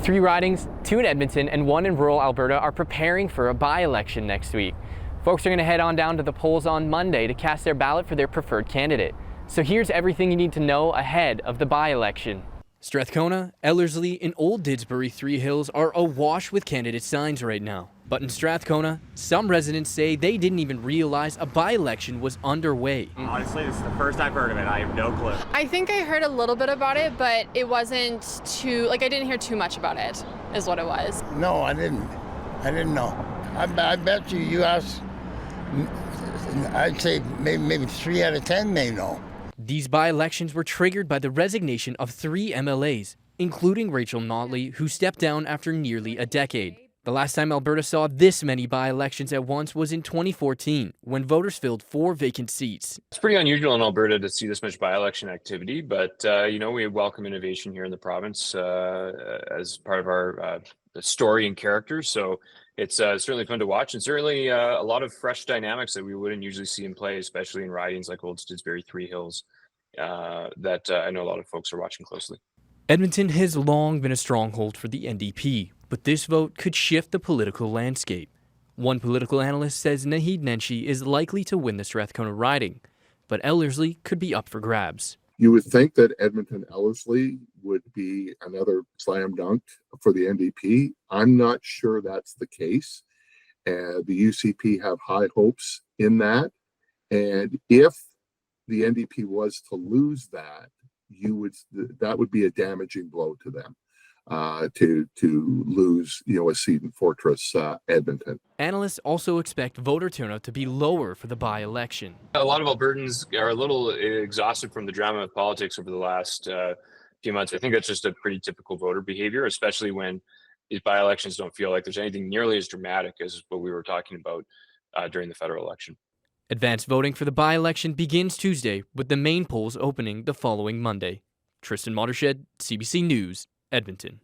3 ridings, 2 in Edmonton and 1 in rural Alberta, are preparing for a by-election next week. Folks are going to head on down to the polls on Monday to cast their ballot for their preferred candidate. So here's everything you need to know ahead of the by-election. Strathcona, Ellerslie, and Olds-Disdbury-Three-Hills are awash with candidate signs right now. But in Strathcona, some residents say they didn't even realize a by-election was underway. Honestly, this is the first I've heard of it. I have no clue. I think I heard a little bit about it, but it wasn't too, I didn't hear too much about it, is what it was. No, I didn't. I didn't know. I bet you asked, I'd say maybe 3 out of 10 may know. These by-elections were triggered by the resignation of 3 MLAs, including Rachel Notley, who stepped down after nearly a decade. The last time Alberta saw this many by-elections at once was in 2014, when voters filled 4 vacant seats. It's pretty unusual in Alberta to see this much by-election activity, but we welcome innovation here in the province as part of our story and character. So it's certainly fun to watch, and certainly a lot of fresh dynamics that we wouldn't usually see in play, especially in ridings like Olds-Disdbury-Three-Hills that I know a lot of folks are watching closely. Edmonton has long been a stronghold for the NDP, but this vote could shift the political landscape. One political analyst says Naheed Nenshi is likely to win the Strathcona riding, but Ellerslie could be up for grabs. You would think that Edmonton-Ellerslie would be another slam dunk for the NDP. I'm not sure that's the case. The UCP have high hopes in that. And if the NDP was to lose that, that would be a damaging blow to them to lose a seat in Fortress Edmonton. Analysts also expect voter turnout to be lower for the by-election. A lot of Albertans are a little exhausted from the drama of politics over the last few months. I think that's just a pretty typical voter behavior, especially when these by-elections don't feel like there's anything nearly as dramatic as what we were talking about during the federal election. Advanced voting for the by-election begins Tuesday, with the main polls opening the following Monday. Tristan, Mottershead, CBC News, Edmonton.